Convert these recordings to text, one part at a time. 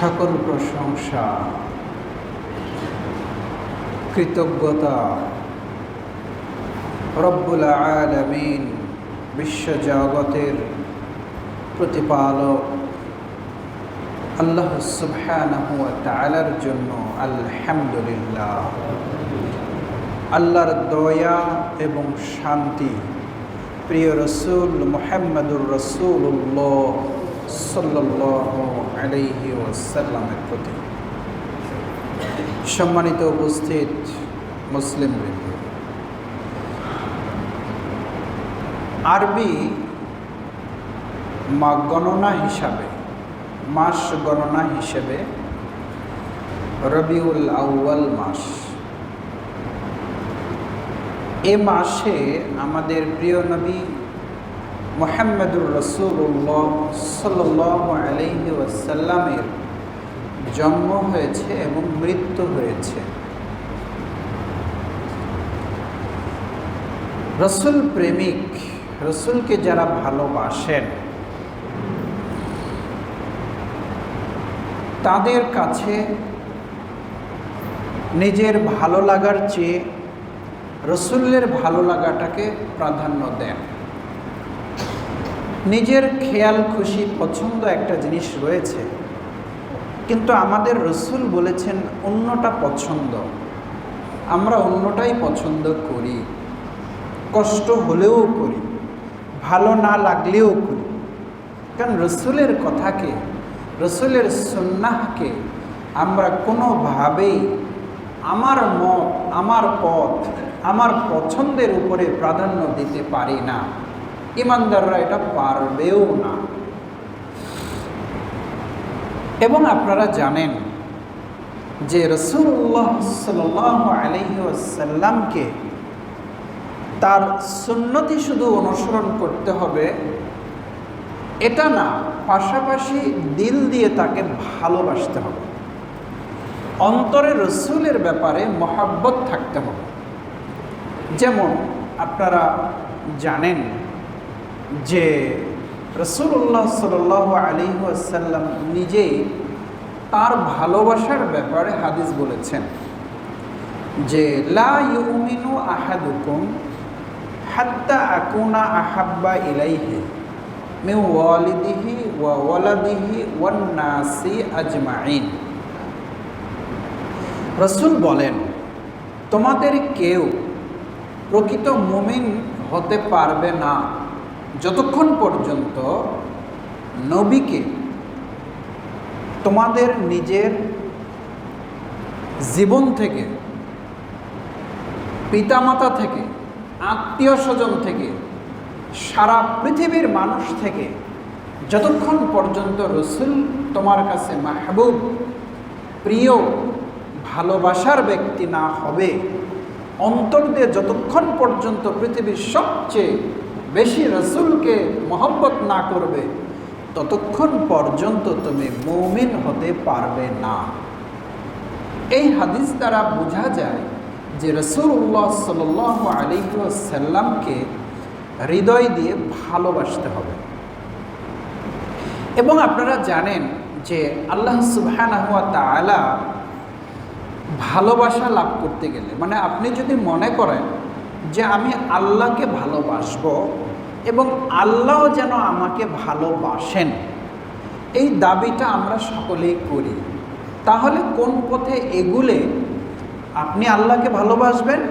সকল প্রশংসা কৃতজ্ঞতা রব্বুল আলামিন বিশ্বজগতের প্রতিপালক আল্লাহ সুবহানাহু ওয়া তাআলার জন্য আলহামদুলিল্লাহ। আল্লাহর দয়া এবং শান্তি প্রিয় রসুল মুহাম্মদুর রাসূলুল্লাহ সাল্লাল্লাহু আলাইহি ওয়াসাল্লামের প্রতি। সম্মানিত উপস্থিত মুসলিমবৃন্দ, আরবি মাস গণনা হিসাবে রবিউল আউয়াল মাস। এ মাসে আমাদের প্রিয় নবী মুহাম্মদুর রাসূলুল্লাহ সাল্লাল্লাহু আলাইহি ওয়াসাল্লামের জন্ম হয়েছে এবং মৃত্যু হয়েছে। রসুল প্রেমিক, রসুলকে যারা ভালোবাসেন তাদের কাছে নিজের ভালো লাগার চেয়ে রসুলের ভালো লাগাটাকে প্রাধান্য দেন। নিজের খেয়াল খুশি পছন্দ একটা জিনিস রয়েছে, কিন্তু আমাদের রসুল বলেছেন অন্যটা পছন্দ। আমরা অন্যটাই পছন্দ করি, কষ্ট হলেও করি, ভালো না লাগলেও করি। কারণ রসুলের কথাকে, রসুলের সুন্নাহকে আমরা কোনোভাবেই আমার মত, আমার পথ, আমার পছন্দের উপরে প্রাধান্য দিতে পারি না। ইমানদাররা এটা পারবেও না। এবং আপনারা জানেন যে রাসূলুল্লাহ সাল্লাল্লাহু আলাইহি ওয়াসাল্লামকে তার সুন্নতি শুধু অনুসরণ করতে হবে এটা না, পাশাপাশি দিল দিয়ে তাকে ভালোবাসতে হবে। অন্তরে রসুলের ব্যাপারে মহাব্বত থাকতে হবে। যেমন আপনারা জানেন যে রাসূলুল্লাহ সাল্লাল্লাহু আলাইহি ওয়াসাল্লাম নিজেই তার ভালোবাসার ব্যাপারে হাদিস বলেছেন যে লা ইউমিনু আহাদুকুম হাত্তা আকুনা আহাব্বা ইলাইহি মিন ওয়ালিদিহি ওয়া ওয়ালাদিহি ওয়ান নাসি আজমাইন। রাসূল বলেন, তোমাদের কেউ প্রকৃত মুমিন হতে পারবে না যতক্ষণ পর্যন্ত নবীকে তোমাদের নিজের জীবন থেকে, পিতামাতা থেকে, আত্মীয় স্বজন থেকে, সারা পৃথিবীর মানুষ থেকে যতক্ষণ পর্যন্ত রসুল তোমার কাছে মাহবুব, প্রিয়, ভালোবাসার ব্যক্তি না হবে, অন্তর দিয়ে যতক্ষণ পর্যন্ত পৃথিবীর সবচেয়ে বেশি রসুলকে মহব্বত না করবে, ততক্ষণ পর্যন্ত তুমি মুমিন হতে পারবে না। এই হাদিস দ্বারা বোঝা যায় যে রাসূলুল্লাহ সাল্লাল্লাহু আলাইহি ওয়াসাল্লামকে হৃদয় দিয়ে ভালোবাসতে হবে। এবং আপনারা জানেন যে আল্লাহ সুবহানাহু ওয়া তাআলা ভালোবাসা লাভ করতে গেলে, মানে আপনি যদি মনে করেন যে আমি আল্লাহকে ভালোবাসবো এবং আল্লাহ যেন আমাকে ভালোবাসেন, এই দাবিটা আমরা সকলেই করি, তাহলে কোন পথে এগুলে আপনি আল্লাহকে ভালোবাসবেন,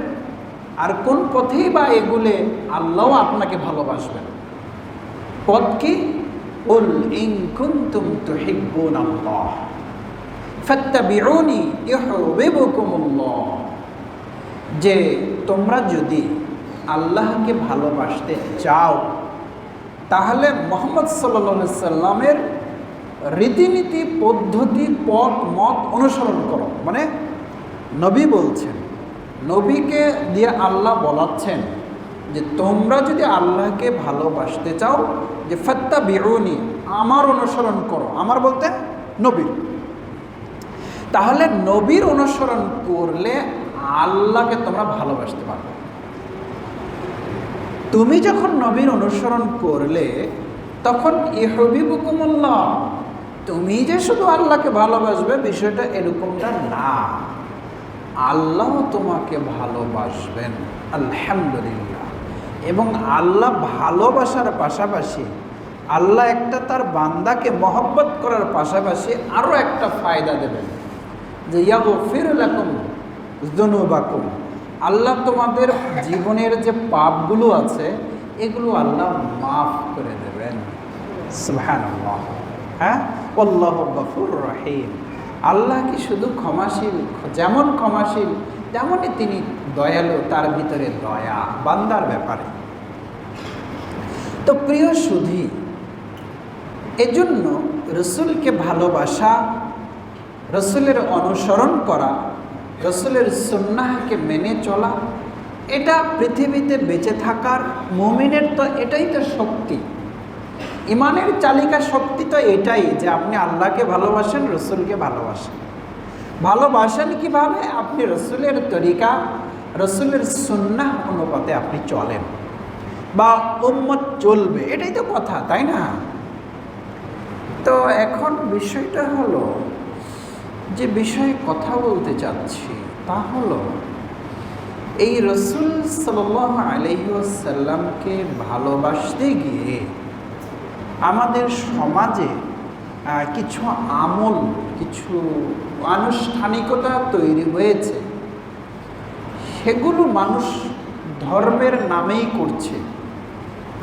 আর কোন পথেই বা এগুলে আল্লাহও আপনাকে ভালোবাসবেন? পথ কি? কুল ইন কুনতুম তুহিব্বুনাল্লাহ ফাত্তাবিউনি ইউহিব্বুকুমুল্লাহ। যে তোমরা যদি আল্লাহকে ভালোবাসতে চাও তাহলে মুহাম্মদ সাল্লাল্লাহু আলাইহি সাল্লামের রীতিনীতি, পদ্ধতি, পথ, মত অনুসরণ করো। মানে নবী বলছেন, নবীকে দিয়ে আল্লাহ বলাচ্ছেন যে তোমরা যদি আল্লাহকে ভালোবাসতে চাও, যে ফাত্তাবিউনি, আমার অনুসরণ করো। আমার বলতে নবীর। তাহলে নবীর অনুসরণ করলে আল্লাহকে তোমরা ভালোবাসতে পারবে। তুমি যখন নবীর অনুসরণ করলে তখন ইউহিব্বুকুমুল্লাহ, তুমি যে শুধু আল্লাহকে ভালোবাসবে বিষয়টা এরকমটা না, আল্লাহ তোমাকে ভালোবাসবেন আলহামদুলিল্লাহ। এবং আল্লাহ ভালোবাসার পাশাপাশি আল্লাহ একটা তার বান্দাকে মহব্বত করার পাশাপাশি আরও একটা ফায়দা দেবেন, যে ইয়াগফির লাকুম যুনুবাকুম, আল্লাহ তোমাদের জীবনের যে পাপগুলো আছে এগুলো আল্লাহ মাফ করে দেবেন। সুবহানাল্লাহ। হ্যাঁ, আল্লাহু গফুর রহিম। আল্লাহ কি শুধু ক্ষমাশীল, যেমন ক্ষমাশীল তেমনই তিনি দয়ালু, তার ভিতরে দয়া বান্দার ব্যাপারে। তো প্রিয় সুধী, এজন্য রসুলকে ভালোবাসা, রসুলের অনুসরণ করা, রসুলের সুন্নাহকে মেনে চলা, এটা পৃথিবীতে বেঁচে থাকার মুমিনের তো এটাই তো শক্তি। ইমানের চালিকা শক্তি তো এটাই যে আপনি আল্লাহকে ভালোবাসেন, রসুলকে ভালোবাসেন। ভালোবাসেন কিভাবে? আপনি রসুলের তরিকা, রসুলের সুন্নাহ অনুপাতে আপনি চলেন, বা উম্মত চলবে, এটাই তো কথা, তাই না? তো এখন বিষয়টা হলো, যে বিষয়ে কথা বলতে চাচ্ছি তা হলো এই রসুল সাল্লাল্লাহু আলাইহি ওয়াসাল্লামকে ভালোবাসতে গিয়ে আমাদের সমাজে কিছু আমল, কিছু আনুষ্ঠানিকতা তৈরি হয়েছে, সেগুলো মানুষ ধর্মের নামেই করছে,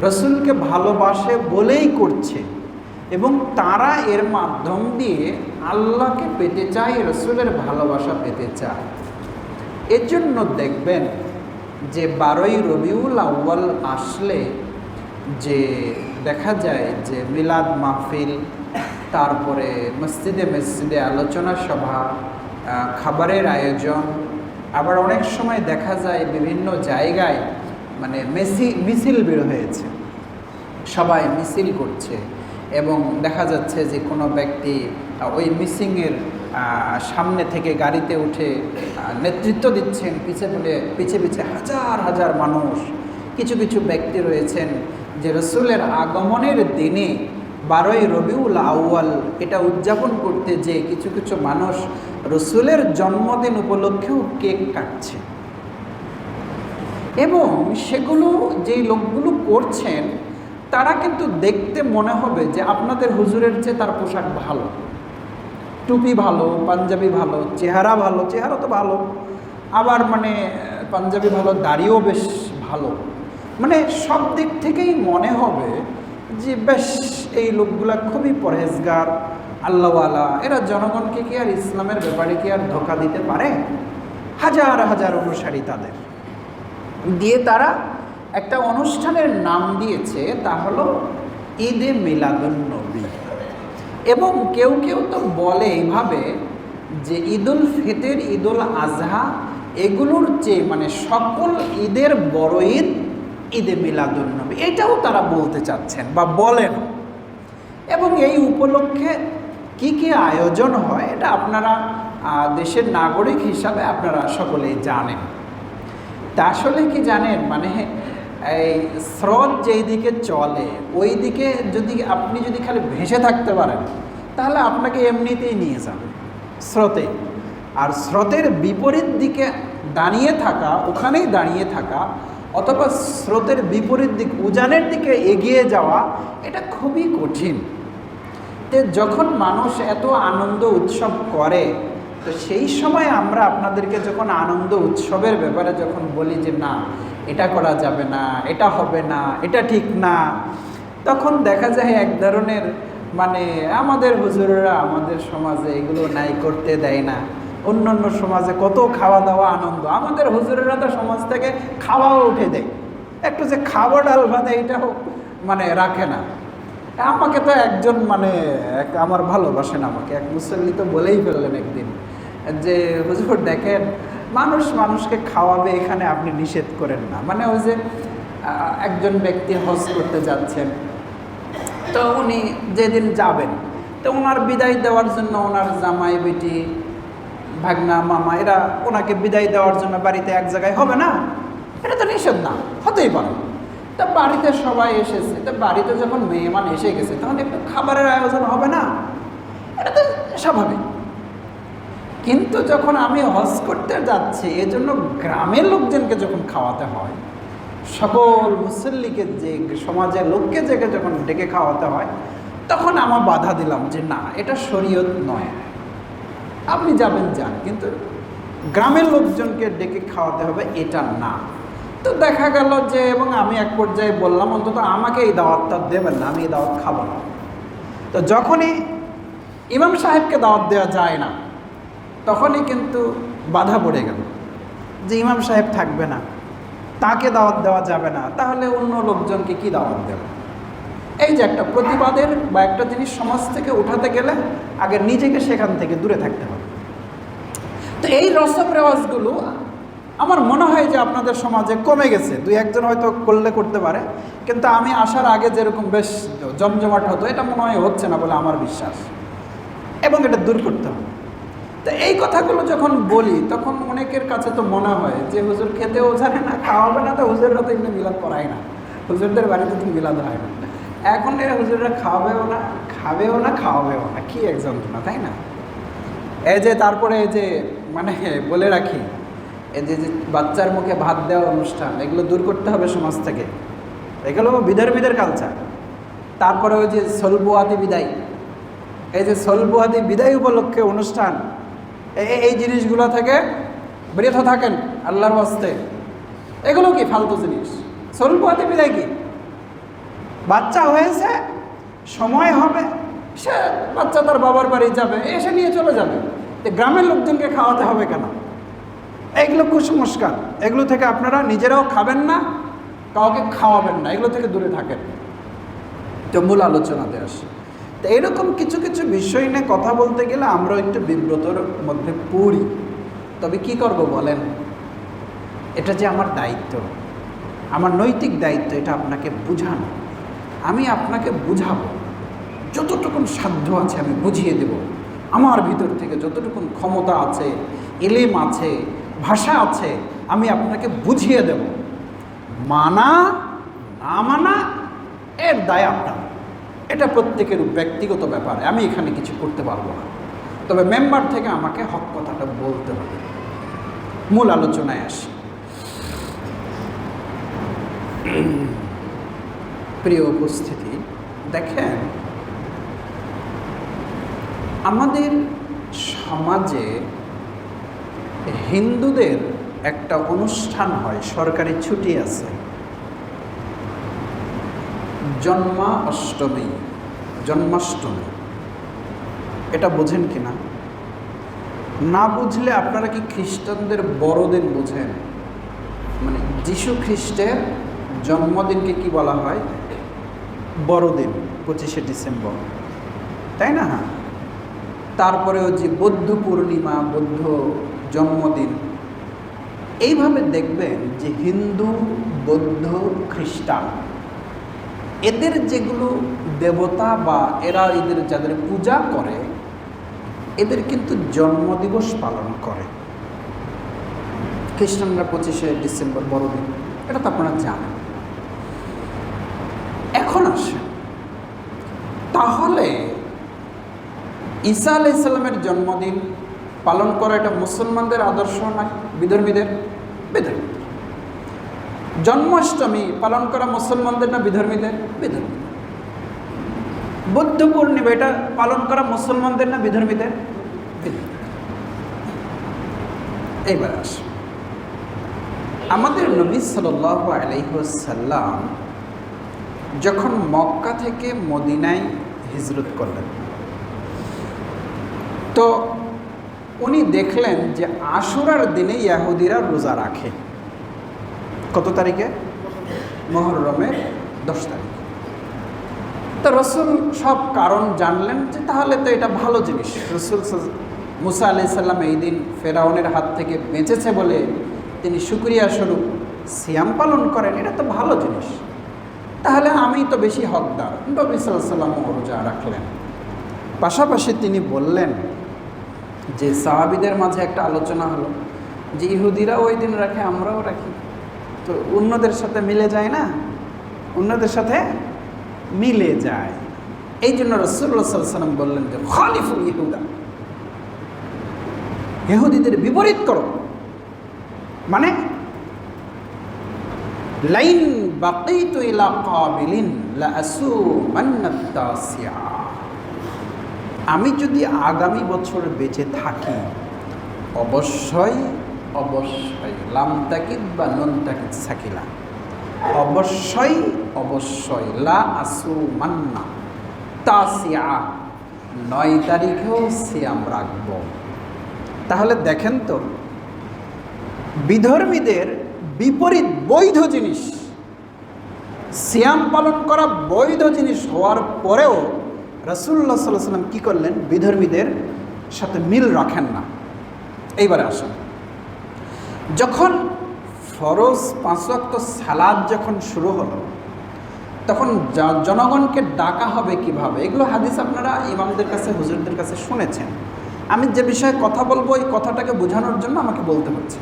রসুলকে ভালোবাসে বলেই করছে, এবং তারা এর মাধ্যম দিয়ে আল্লাহকে পেতে চায়, রসুলের ভালোবাসা পেতে চায়। এর জন্য দেখবেন যে 12ই রবিউল আউয়াল আসলে যে দেখা যায় যে মিলাদ মাহফিল, তারপরে মসজিদে মসজিদে আলোচনা সভা, খাবারের আয়োজন, আবার অনেক সময় দেখা যায় বিভিন্ন জায়গায় মানে মিছিল বের হয়েছে, সবাই মিছিল করছে, এবং দেখা যাচ্ছে যে কোনো ব্যক্তি ওই মিছিংয়ের সামনে থেকে গাড়িতে উঠে নেতৃত্ব দিচ্ছেন, পিছে পিছে হাজার হাজার মানুষ। কিছু কিছু ব্যক্তি রয়েছেন যে রসুলের আগমনের দিনে 12ই রবিউল আউয়াল এটা উদযাপন করতে যে কিছু কিছু মানুষ রসুলের জন্মদিন উপলক্ষেও কেক কাটছে, এবং সেগুলো যেই লোকগুলো করছেন তারা কিন্তু দেখতে মনে হবে যে আপনাদের হুজুরের চেয়ে তার পোশাক ভালো, টুপি ভালো, পাঞ্জাবি ভালো, চেহারা ভালো, চেহারা তো ভালো, আবার মানে পাঞ্জাবি ভালো, দাড়িও বেশ ভালো, মানে সব দিক থেকেই মনে হবে যে বেশ এই লোকগুলা খুবই পরহেজগার, আল্লাহওয়ালা। এরা জনগণকে কি আর ইসলামের ব্যাপারে কি আর ধোঁকা দিতে পারে? হাজার হাজার অনুসারী তাদের দিয়ে তারা একটা অনুষ্ঠানের নাম দিয়েছে, তা হলো ঈদে মিলাদুন্নবী। এবং কেউ কেউ তো বলে এইভাবে যে ঈদুল ফিতর, ঈদুল আজহা এগুলোর চেয়ে মানে সকল ঈদের বড় ঈদ ঈদে মিলাদুন্নবী, এটাও তারা বলতে চাচ্ছেন বা বলেন। এবং এই উপলক্ষে কি কি আয়োজন হয় এটা আপনারা দেশের নাগরিক হিসাবে আপনারা সকলেই জানেন। তা আসলে কি জানেন, মানে এই স্রোত যেই দিকে চলে ওই দিকে আপনি যদি খালি ভেসে থাকতে পারেন তাহলে আপনাকে এমনিতেই নিয়ে যাবে স্রোতে। আর স্রোতের বিপরীত দিকে দাঁড়িয়ে থাকা, ওখানেই দাঁড়িয়ে থাকা, অথবা স্রোতের বিপরীত দিক উজানের দিকে এগিয়ে যাওয়া, এটা খুবই কঠিন। তো যখন মানুষ এত আনন্দ উৎসব করে, তো সেই সময় আমরা আপনাদেরকে যখন আনন্দ উৎসবের ব্যাপারে যখন বলি যে না এটা করা যাবে না, এটা হবে না, এটা ঠিক না, তখন দেখা যায় এক ধরনের মানে আমাদের হুজুরেরা আমাদের সমাজে এগুলো নাই করতে দেয় না। অন্যান্য সমাজে কত খাওয়া দাওয়া আনন্দ, আমাদের হুজুরেরা তো সমাজ থেকে খাওয়াও উঠে দেয়, একটু যে খাওয়া ডাল ভাত এইটাও মানে রাখে না। আমাকে তো একজন মানে আমার ভালোবাসেন আমাকে এক মুসল্লি তো বলেই ফেললেন একদিন যে হুজুর দেখেন মানুষকে খাওয়াবে, এখানে আপনি নিষেধ করেন না। মানে ওই যে একজন ব্যক্তি হজ করতে যাচ্ছেন, তো উনি যেদিন যাবেন তো ওনার বিদায় দেওয়ার জন্য ওনার জামাই বেটি ভাগনা মামা এরা ওনাকে বিদায় দেওয়ার জন্য বাড়িতে এক জায়গায় হবে না, এটা তো নিষেধ না, হতেই পারে। তা বাড়িতে সবাই এসেছে, তো বাড়িতে যখন মেহমান এসে গেছে তখন একটু খাবারের আয়োজন হবে না? এটা তো স্বাভাবিক। কিন্তু যখন আমি হজ করতে যাচ্ছি, এজন্য গ্রামের লোকজনকে যখন খাওয়াতে হয়, সকল মুসল্লিকে যে সমাজের লোককে জেগে যখন ডেকে খাওয়াতে হয়, তখন আমার বাধা দিলাম যে না, এটা শরীয়ত নয়। আপনি যাবেন যান, কিন্তু গ্রামের লোকজনকে ডেকে খাওয়াতে হবে, এটা না। তো দেখা গেল যে, এবং আমি এক পর্যায়ে বললাম অন্তত আমাকে এই দাওয়াতটা দেবেন না, আমি এই দাওয়াত খাবো না। তো যখনই ইমাম সাহেবকে দাওয়াত দেওয়া যায় না, তখনই কিন্তু বাধা পড়ে গেল যে ইমাম সাহেব থাকবে না, তাকে দাওয়াত দেওয়া যাবে না, তাহলে অন্য লোকজনকে কি দাওয়াত দেবে? এই যে একটা প্রতিবাদের বা একটা জিনিস সমাজ থেকে উঠাতে গেলে আগে নিজেকে সেখান থেকে দূরে থাকতে হবে। তো এই রসম রেওয়াজগুলো আমার মনে হয় যে আপনাদের সমাজে কমে গেছে। দুই একজন হয়তো করতে পারে, কিন্তু আমি আসার আগে যেরকম বেশ জমজমাট হতো, এটা মনে হয় হচ্ছে না বলে আমার বিশ্বাস, এবং এটা দূর করতে হবে। তো এই কথাগুলো যখন বলি, তখন অনেকের কাছে তো মনে হয় যে হুজুর খেতেও জানে না, খাওয়াবে না, তো হুজুররা তো এমনি মিলাদ করায় না, হুজুরদের বাড়িতে তো মিলাদ হয় না। এখন এরা হুজুররা খাওয়াবেও না, খাবেও না, খাওয়াবেও না, কি এক যন্ত্রণা, তাই না? এই যে তারপরে এই যে মানে বলে রাখি, এই যে বাচ্চার মুখে ভাত দেওয়ার অনুষ্ঠান, এগুলো দূর করতে হবে সমাজ থেকে। এগুলো বিধর্মীদের কালচার। তারপরে ওই যে সলবুয়াদি বিদায়, এই যে সলবুয়াদি বিদায় উপলক্ষে অনুষ্ঠান, এই জিনিসগুলো থেকে বিরত থাকেন আল্লাহর ওয়াস্তে। এগুলো কি ফালতু জিনিস? সলবুয়াদি বিদায় কি? বাচ্চা হয়েছে, সময় হবে, সে বাচ্চা তার বাবার বাড়ি যাবে, এসে নিয়ে চলে যাবে। গ্রামের লোকজনকে খাওয়াতে হবে কেন? এগুলো কুসংস্কার। এগুলো থেকে আপনারা নিজেরাও খাবেন না, কাউকে খাওয়াবেন না, এগুলো থেকে দূরে থাকেন। তো মূল আলোচনাতে আসি। তো এরকম কিছু কিছু বিষয় নিয়ে কথা বলতে গেলে আমরা একটু বিব্রতর মধ্যে পড়ি। তবে কি করব বলেন? এটা যে আমার দায়িত্ব, আমার নৈতিক দায়িত্ব, এটা আপনাকে বুঝানো। আমি আপনাকে বুঝাবো, যতটুকুন সাধ্য আছে আমি বুঝিয়ে দেব। আমার ভিতর থেকে যতটুকুন ক্ষমতা আছে, এলেম আছে, ভাষা আছে, আমি আপনাকে বুঝিয়ে দেব। মানা না মানা এর দায় আপনার, এটা প্রত্যেকের ব্যক্তিগত ব্যাপারে, আমি এখানে কিছু করতে পারবো না। তবে মেম্বার থেকে আমাকে হক কথাটা বলতে হবে। মূল আলোচনায় আসি। প্রিয় উপস্থিতি, দেখেন আমাদের সমাজে হিন্দুদের একটা অনুষ্ঠান হয়, সরকারি ছুটি আছে, জন্মাষ্টমী। এটা বোঝেন কি না? না বুঝলে আপনারা কি খ্রিস্টানদের বড়দিন বোঝেন? মানে যীশু খ্রিস্টের জন্মদিনকে কি বলা হয়? বড়দিন, 25শে ডিসেম্বর, তাই না? তারপরে ওই যে বৌদ্ধ পূর্ণিমা, বৌদ্ধ জন্মদিন। এইভাবে দেখবেন যে হিন্দু, বৌদ্ধ, খ্রিস্টান, এদের যেগুলো দেবতা বা এরা এদের যাদের পূজা করে, এদের কিন্তু জন্মদিবস পালন করে। খ্রিস্টানরা 25শে ডিসেম্বর বড়দিন, এটা তো আপনারা জানেন। এখন আসেন, তাহলে ঈসা আলাইহিস সালামের জন্মদিন পালন করা এটা মুসলমানদের আদর্শ না বিধর্মীদের? বিধর্মী। জন্মাষ্টমী পালন করা মুসলমানদের না বিধর্মীদের? বিধর্মী। বৌদ্ধ পূর্ণিমা এটা পালন করা মুসলমানদের না বিধর্মীদের? বিধর্মী। এইবার আস, আমাদের নবী সাল্লাল্লাহু আলাইহি ওয়াসাল্লাম যখন মক্কা থেকে মদিনায় হিজরত করলেন, তো উনি দেখলেন যে আশুরার দিনে ইহুদিরা রোজা রাখে। কত তারিখে? মুহররমের 10 তারিখ। তো রসুল সব কারণ জানলেন যে তাহলে তো এটা ভালো জিনিস। রসুল মুসা আলাইহিস সালাম এই দিন ফেরাউনের হাত থেকে বেঁচেছে বলে তিনি শুকরিয়া স্বরূপ সিয়াম পালন করেন, এটা তো ভালো জিনিস। তাহলে আমি তো বেশি হকদার। নবী সাল্লাল্লাহু আলাইহি ওয়াসাল্লাম রোজা রাখলেন। পাশাপাশি তিনি বললেন যে সাহাবীদের মাঝে একটা আলোচনা হলো যে ইহুদিরা ওই দিন রাখে, আমরাও রাখি, তো অন্যদের সাথে মিলে যায় না? অন্যদের সাথে মিলে যায়। এই জন্য রাসূলুল্লাহ সাল্লাল্লাহু আলাইহি ওয়াসাল্লাম বললেন যে খালিফুল ইহুদা, ইহুদিদের বিপরীত করো। মানে লাইন বাকিতু ইলা কাবিলিন লা আসুমান্নাত তাসিয়া, আমি যদি আগামী বছর বেঁচে থাকি অবশ্যই অবশ্যই, লাম তাকিদ বা নুন তাকিদ সাকিলা, অবশ্যই অবশ্যই, লা আসুমান্না তাসিয়া, 9 তারিখেও সিয়াম রাখব। তাহলে দেখেন তো, বিধর্মীদের বিপরীত বৈধ জিনিস, সিয়াম পালন করা বৈধ জিনিস হওয়ার পরেও রাসূলুল্লাহ সাল্লাল্লাহু আলাইহি ওয়াসাল্লাম কী করলেন? বিধর্মীদের সাথে মিল রাখেন না। এইবারে আসেন, যখন ফরজ 5 ওয়াক্ত সালাত যখন শুরু হলো, তখন জনগণকে ডাকা হবে কিভাবে? এগুলো হাদিস আপনারা ইমামদের কাছে, হুজুরদের কাছে শুনেছেন। আমি যে বিষয়ে কথা বলবো এই কথাটাকে বোঝানোর জন্য আমাকে বলতে হচ্ছে।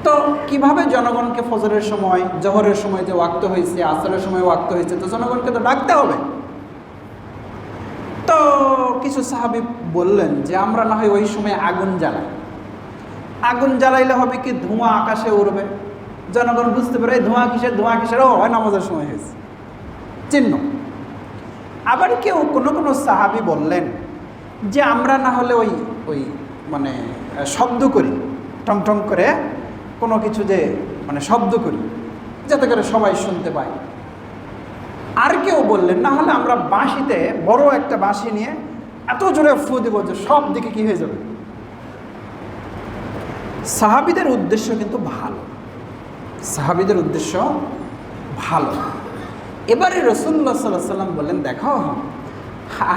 তো কিভাবে জনগণকে ফজরের সময়, জোহরের সময় যে ওয়াক্ত হয়েছে, আসরের সময় ওয়াক্ত হয়েছে, তো জনগণকে তো ডাকতে হবে। তো কিছু সাহাবী বললেন যে আমরা না হয় ওই সময় আগুন জ্বালাই, আগুন জ্বালাইলে হবে কি, ধোঁয়া আকাশে উড়বে, জনগণ বুঝতে পারে ধোঁয়া কিসের, ধোঁয়া কিসের, ও হয় নামাজের সময় হয়েছে, চিহ্ন। আবার কেউ কোনো কোনো সাহাবী বললেন যে আমরা না হলে ওই ওই মানে শব্দ করি, টং টং করে কোনো কিছু, যে মানে শব্দ করি যাতে করে সবাই শুনতে পায়। আর কেউ বললেন না হলে আমরা বাঁশিতে, বড় একটা বাঁশি নিয়ে এত জোরে ফু দিব যে সব দিকে কি হয়ে যাবে। সাহাবীদের উদ্দেশ্য কিন্তু ভালো, সাহাবীদের উদ্দেশ্য ভালো। এবারে রাসূলুল্লাহ সাল্লাল্লাহু আলাইহি ওয়াসাল্লাম বললেন, দেখো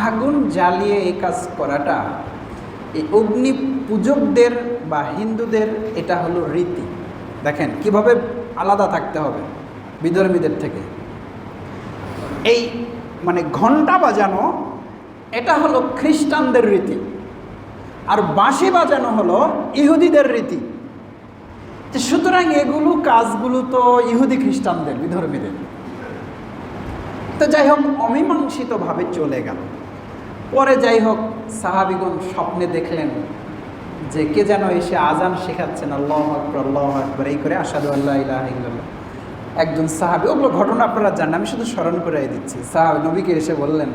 আগুন জ্বালিয়ে এই কাজ করাটা এই অগ্নি পূজকদের বা হিন্দুদের এটা হলো রীতি। দেখেন কিভাবে আলাদা থাকতে হবে বিধর্মীদের থেকে। এই মানে ঘণ্টা বাজানো এটা হলো খ্রিস্টানদের রীতি, আর বাঁশি বাজানো হলো ইহুদিদের রীতি। সুতরাং এগুলো কাজগুলো তো ইহুদি খ্রিস্টানদের, বিধর্মীদের। তো যাই হোক, অমীমাংসিতভাবে চলে গেল। পরে যাই হোক সাহাবীগণ স্বপ্নে দেখলেন যে কে যেন এসে আজান শেখাচ্ছেন, আল্লাহু আকবার আল্লাহু আকবার এই করে, আশহাদু আল্লা ইলাহা ইল্লাল্লাহ। একজন সাহাবী, ওগুলো ঘটনা আপনারা জানেন, আমি শুধু স্মরণ করে দিচ্ছি। সাহাবী নবীকে এসে বললেন,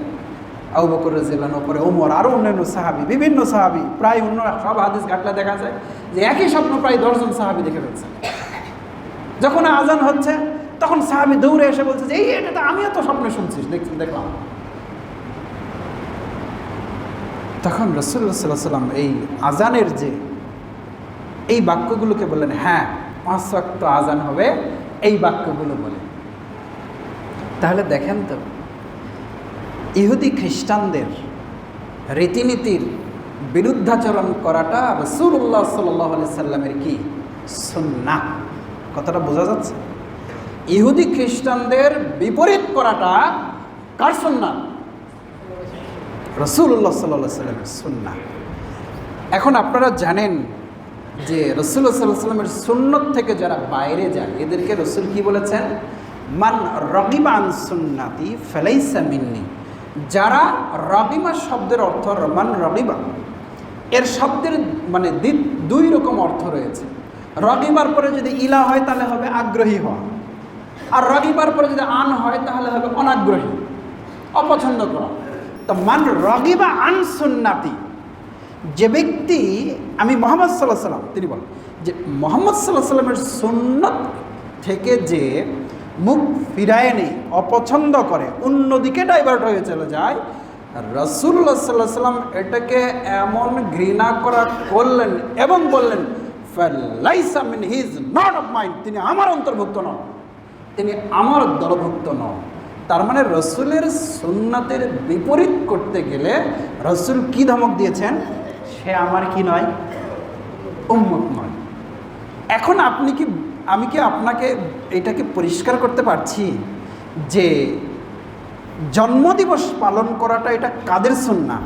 আবু বকর রাদিয়াল্লাহু আনহু, পরে ওমর, আরও অন্যান্য সাহাবী, বিভিন্ন সাহাবী, প্রায় অন্য সব হাদিস ঘাটলে দেখা যায় যে একই স্বপ্ন প্রায় 10 জন সাহাবী দেখে ফেলছে। যখন আজান হচ্ছে তখন সাহাবী দৌড়ে এসে বলছে যে এই এটা তো আমিও তো স্বপ্নে শুনছি, দেখলাম। তখন রাসূলুল্লাহ সাল্লাল্লাহু আলাইহি ওয়াসাল্লাম এই আজানের যে এই বাক্যগুলোকে বললেন, হ্যাঁ 5 ওয়াক্ত আজান হবে এই বাক্যগুলো বলে। তাহলে দেখেন তো, ইহুদি খ্রিস্টানদের রীতিনীতির বিরুদ্ধাচরণ করাটা রাসূলুল্লাহ সাল্লাল্লাহু আলাইহি সাল্লামের কি সুন্নাহ। কথাটা বোঝা যাচ্ছে? ইহুদি খ্রিস্টানদের বিপরীত করাটা কার সুন্নাহ? রাসূলুল্লাহ সাল্লাল্লাহু আলাইহি সাল্লামের সুন্নাহ। এখন আপনারা জানেন যে রাসূলুল্লাহ সাল্লাল্লাহু আলাইহি সাল্লামের সুন্নত থেকে যারা বাইরে যায় এদেরকে রাসূল কি বলেছেন? মান রাগিবা আন সুন্নাতি ফালাইসা মিন্নি। যারা রাগিবা শব্দের অর্থ, মান রাগিবা এর শব্দের মানে 2 রকম অর্থ রয়েছে। রাগিবার পরে যদি ইলা হয় তাহলে হবে আগ্রহী হওয়া, আর রাগিবার পরে যদি আন হয় তাহলে হবে অনাগ্রহী, অপছন্দ করা। তো মান রাগিবা আন সুন্নাতি, যে ব্যক্তি, আমি মুহাম্মদ সাল্লাল্লাহু আলাইহি সাল্লাম, তিনি বলেন যে মুহাম্মদ সাল্লাল্লাহু আলাইহি সাল্লামের সুন্নত থেকে যে মুখ ফিরায় নেই, অপছন্দ করে, অন্যদিকে ডাইভার্ট হয়ে চলে যায়, রাসূলুল্লাহ সাল্লাল্লাহু আলাইহি সাল্লাম এটাকে এমন ঘৃণা করা করলেন এবং বললেন ফালাইসা mean, he is not of mine, তিনি আমার অন্তর্ভুক্ত নন, তিনি আমার দলভুক্ত নন। তার মানে রাসূলের সুন্নাতের বিপরীত করতে গেলে রাসূল কি ধমক দিয়েছেন? সে আমার কি নয়, উম্মত নয়। এখন আমি কি আপনাকে এটাকে পরিষ্কার করতে পারছি যে জন্মদিবস পালন করাটা এটা কাদের সুন্নাহ?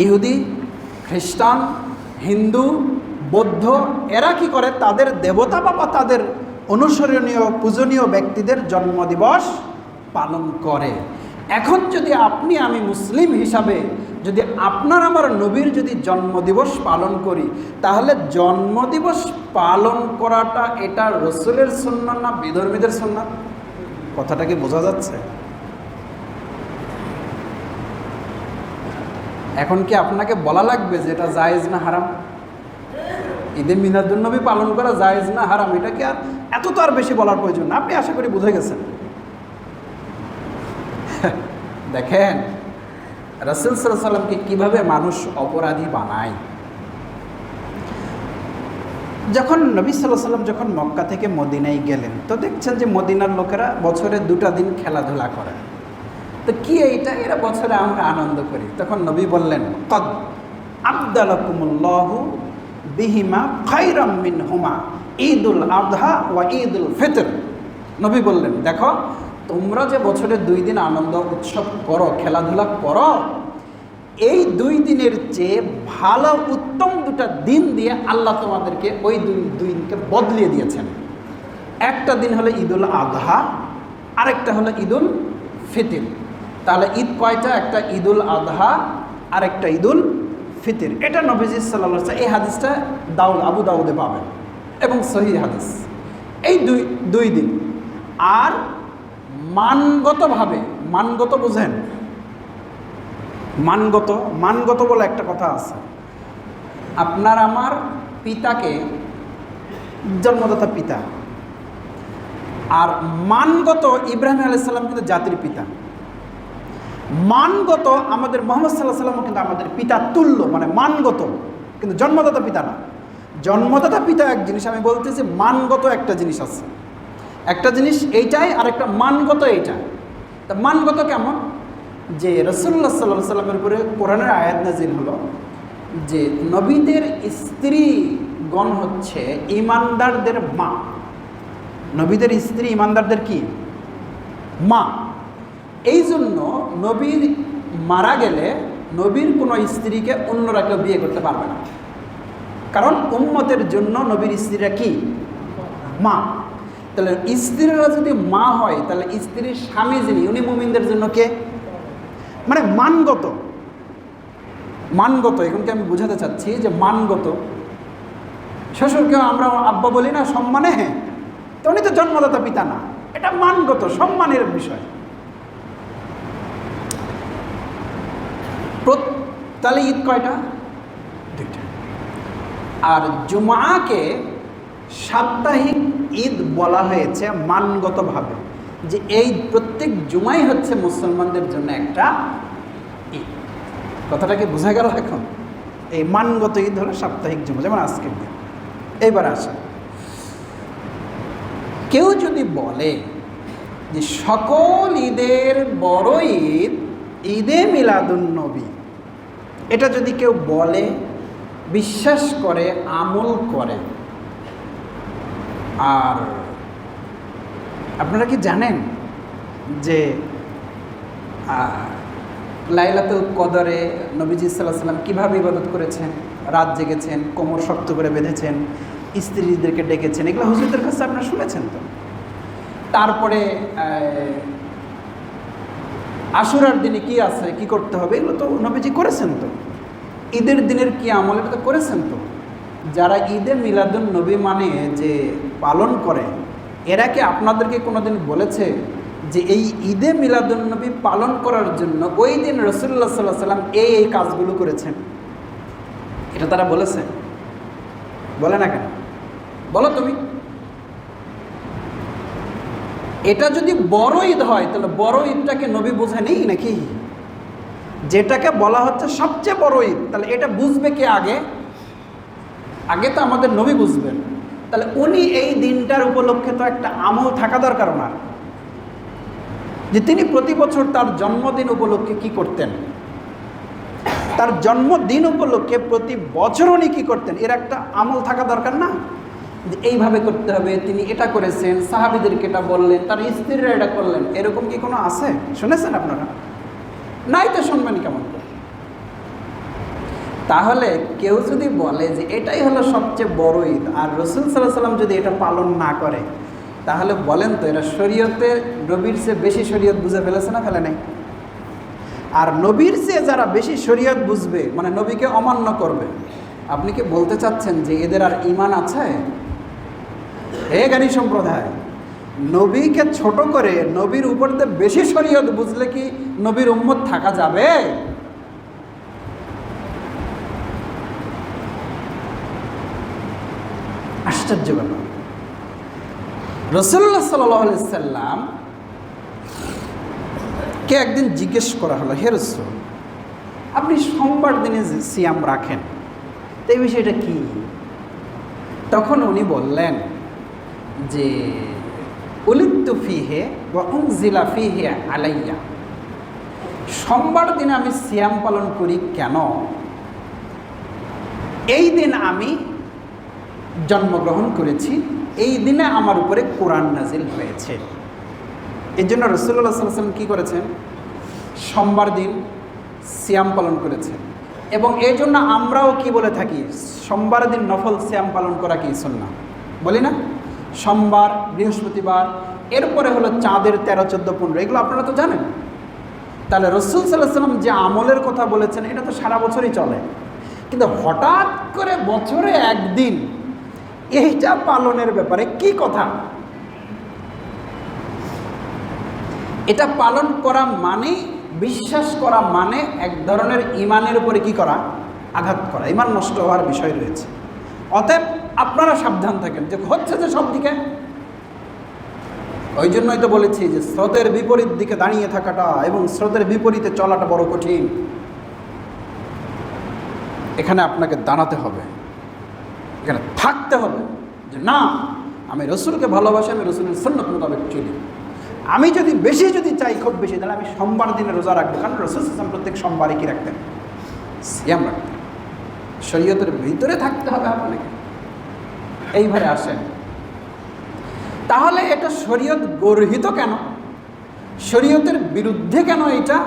ইহুদি, খ্রিস্টান, হিন্দু, বৌদ্ধ, এরা কি করে? তাদের দেবতা বা তাদের অনুসরণীয় পূজনীয় ব্যক্তিদের জন্মদিবস পালন করে। এখন যদি আপনি আমি মুসলিম হিসাবে যদি আপনার আমার নবীর যদি জন্মদিবস পালন করি, তাহলে জন্মদিবস পালন করাটা এটা রসুলের সুন্নাত না বিধর্মীদের সুন্নাত? কথাটা কি বোঝা যাচ্ছে? এখন কি আপনাকে বলা লাগবে যে এটা জায়েজ না হারাম? ঈদে মিলাদুন্নবী পালন করা জায়েজ না হারাম, এটা কি আর এত তো আর বেশি বলার প্রয়োজন না? আপনি আশা করি বুঝে গেছেন। দেখেন রাসূল সাল্লাল্লাহু আলাইহি ওয়াসাল্লামকে কিভাবে মানুষ অপরাধী বানায়। যখন নবী সাল্লাল্লাহু আলাইহি ওয়াসাল্লাম যখন মক্কা থেকে মদিনায় গেলেন, তো দেখছেন যে মদিনার লোকেরা বছরে 2টা দিন খেলাধুলা করে। তো কি এইটা, এরা বছরে আমরা আনন্দ করি। তখন নবী বললেন, কদ আবদালাকুমুল্লাহু বিহিমা খায়রাম মিনহুমা ঈদুল আযহা ওয়া ঈদুল ফিতর। নবী বললেন, দেখো তোমরা যে বছরে 2 দিন আনন্দ উৎসব করো, খেলাধুলা করো, এই 2 দিনের চেয়ে ভালো উত্তম 2টা দিন দিয়ে আল্লাহ তোমাদেরকে ওই 2 দিনকে বদলিয়ে দিয়েছেন। একটা দিন হলো ঈদুল আযহা, আরেকটা হলো ঈদুল ফিতর। তাহলে ঈদ কয়টা? একটা ঈদুল আযহা আর একটা ঈদুল ফিতর। এটা নবীজি সাল্লাল্লাহু আলাইহি ওয়াসাল্লাম, এই হাদিসটা আবু দাউদে পাবেন এবং সহিহ হাদিস। এই দুই দিন। আর মানগতভাবে, মানগত বুঝেন, মানগত বলে একটা কথা আছে। আপনার আমার পিতাকে, জন্মদাতা পিতা, আর মানগত ইব্রাহিম আলাইহিস সালাম কিন্তু জাতির পিতা। মানগত আমাদের মুহাম্মদ সাল্লাল্লাহু আলাইহি ওয়াসাল্লাম কিন্তু আমাদের পিতা তুল্য, মানে মানগত, কিন্তু জন্মদাতা পিতা না। জন্মদাতা পিতা এক জিনিস, আমি বলতেছি মানগত একটা জিনিস আছে। একটা জিনিস এইটাই, আর একটা মানগত এইটা। তা মানগত কেমন? যে রাসূলুল্লাহ সাল্লাল্লাহু আলাইহি ওয়াসাল্লামের উপরে কোরআনের আয়াত নাযিল হলো যে নবীদের স্ত্রীগণ হচ্ছে ঈমানদারদের মা। নবীদের স্ত্রী ঈমানদারদের কি? মা। এই জন্য নবীর মারা গেলে নবীর কোনো স্ত্রীকে অন্যরা কেউ বিয়ে করতে পারবে না, কারণ উম্মতের জন্য নবীর স্ত্রীরা কি? মা। তাহলে স্ত্রীরা যদি মা হয়, তাহলে স্ত্রীর স্বামী যিনি, উনি মুমিনদের জন্য কে? মানে মানগত। এখানকে আমি বোঝাতে চাচ্ছি যে মানগত। শ্বশুরকেও আমরা আব্বা বলি না সম্মানে, হ্যাঁ, তো উনি তো জন্মদাতা পিতা না, এটা মানগত সম্মানের বিষয়। তাহলে ঈদ কয়টা? 2টা। আর জুমাকে সাপ্তাহিক ঈদ বলা হয়েছে মানগতভাবে, যে এই প্রত্যেক জুমাই হচ্ছে মুসলমানদের জন্য একটা ঈদ। কথাটা কি বোঝা গেল? এখন এই মানগত ঈদ হলো সাপ্তাহিক জুমা, যেমন আজকের দিন। এইবার আসে, কেউ যদি বলে যে সকল ঈদের বড় ঈদ ঈদে মিলাদুন্নবী, এটা যদি কেউ বলে, বিশ্বাস করে, আমল করে, আর আপনারা কি জানেন যে লাইলাতুল কদরে নবীজি সাল্লাল্লাহু আলাইহি ওয়াসাল্লাম কীভাবে ইবাদত করেছেন? রাত জেগেছেন, কোমর শক্ত করে বেঁধেছেন, স্ত্রীদেরকে ডেকেছেন। এগুলো হুজুরদের কাছে আপনারা শুনেছেন তো। তারপরে আশুরার দিনে কি আছে, কি করতে হবে, এগুলো তো নবীজি করেছেন তো। ঈদের দিনের কি আমল, এটা তো করেছেন তো। যারা ঈদে মিলাদুন্নবী মানে যে পালন করে, এরা কি আপনাদেরকে কোনোদিন বলেছে যে এই ঈদে মিলাদুন্নবী পালন করার জন্য ওই দিন রাসূলুল্লাহ সাল্লাল্লাহু আলাইহি ওয়াসাল্লাম এই কাজগুলো করেছেন? এটা তারা বলেছে? বলে না কেন? বলো তুমি। এটা যদি বড় ঈদ হয়, তাহলে বড় ঈদটাকে নবী বোঝেনি নাকি? যেটাকে বলা হচ্ছে সবচেয়ে বড় ঈদ, তাহলে এটা বুঝবে কে আগে? আগে তো আমাদের নবী বুঝবেন। তাহলে উনি এই দিনটার উপলক্ষে তো একটা আমল থাকা দরকার ওনার, যে তিনি প্রতি বছর তার জন্মদিন উপলক্ষে কি করতেন, তার জন্মদিন উপলক্ষে প্রতি বছর উনি কী করতেন, এর একটা আমল থাকা দরকার না? যে এইভাবে করতে হবে, তিনি এটা করেছেন, সাহাবীদেরকে এটা বললেন, তার স্ত্রীরা এটা করলেন, এরকম কি কোনো আছে? শুনেছেন আপনারা? নাই তো শুনবেন কেমন করে? তাহলে কেউ যদি বলে যে এটাই হলো সবচেয়ে বড় ঈদ, আর রাসূল সাল্লাল্লাহু আলাইহি ওয়াসাল্লাম যদি এটা পালন না করে, তাহলে বলেন তো এরা শরীয়তে নবীর চেয়ে বেশি শরীয়ত বুঝে ফেলেছে না ফেলে নাই? আর নবীর চেয়ে যারা বেশি শরীয়ত বুঝবে, মানে নবীকে অমান্য করবে, আপনি কি বলতে চাচ্ছেন যে এদের আর ঈমান আছে? হে জ্ঞানী সম্প্রদায়, নবীকে ছোট করে নবীর উপর দিয়ে বেশি শরীয়ত বুঝলে কি নবীর উম্মত থাকা যাবে? আশ্চর্য ব্যাপার। রাসূলুল্লাহ সাল্লাল্লাহু আলাইহি সাল্লাম কে একদিন জিজ্ঞেস করা হলো, হে রাসূল, আপনি সোমবার দিনে যে সিয়াম রাখেন, তো এই বিষয়টা কি? তখন উনি বললেন যে উলিদতু ফিহে ওয়া উনজিলা ফিহে আলাইয়া, সোমবার দিনে আমি সিয়াম পালন করি কেন? এই দিন আমি জন্মগ্রহণ করেছি, এই দিনে আমার উপরে কোরআন নাজিল হয়েছে। এই জন্য রাসূলুল্লাহ সাল্লাল্লাহু আলাইহি ওয়াসাল্লাম কী করেছেন? সোমবার দিন সিয়াম পালন করেছেন। এবং এই জন্য আমরাও কি বলে থাকি, সোমবার দিন নফল সিয়াম পালন করা কি সুন্নাহ বলি না? সোমবার, বৃহস্পতিবার, এরপরে হলো চাঁদের 13, 14, 15, এগুলো আপনারা তো জানেন। তাহলে রাসূল সাল্লাল্লাহু আলাইহি ওয়াসাল্লাম যে আমলের কথা বলেছেন এটা তো সারা বছরই চলে, কিন্তু হঠাৎ করে বছরে একদিন এইটা পালনের ব্যাপারে কি কথা? এটা পালন করা মানে, বিশ্বাস করা মানে এক ধরনের ঈমানের উপরে কি করা? আঘাত করা, ঈমান নষ্ট হওয়ার বিষয় রয়েছে। অতএব আপনারা সাবধান থাকেন যে হচ্ছে যে সব দিকে। ওই জন্যই তো বলেছি যে স্রোতের বিপরীত দিকে দাঁড়িয়ে থাকাটা এবং স্রোতের বিপরীতে চলাটা বড় কঠিন। এখানে আপনাকে দাঁড়াতে হবে, এখানে থাকতে হবে যে না, আমি রসুলকে ভালোবাসি, আমি রসুলের সুন্নাত মোতাবেক চলি। আমি যদি চাই খুব বেশি, তাহলে আমি সোমবার দিনে রোজা রাখবো, কারণ রসুল সাল্লাল্লাহু প্রত্যেক সোমবারে কি রাখতেন? সিয়াম রাখতেন। শরীয়তের ভিতরে থাকতে হবে আপনাকে। এইভাবে আসেন। তাহলে এটা শরীয়ত গর্হিত কেন? শরীয়তের বিরুদ্ধে কেন এটা?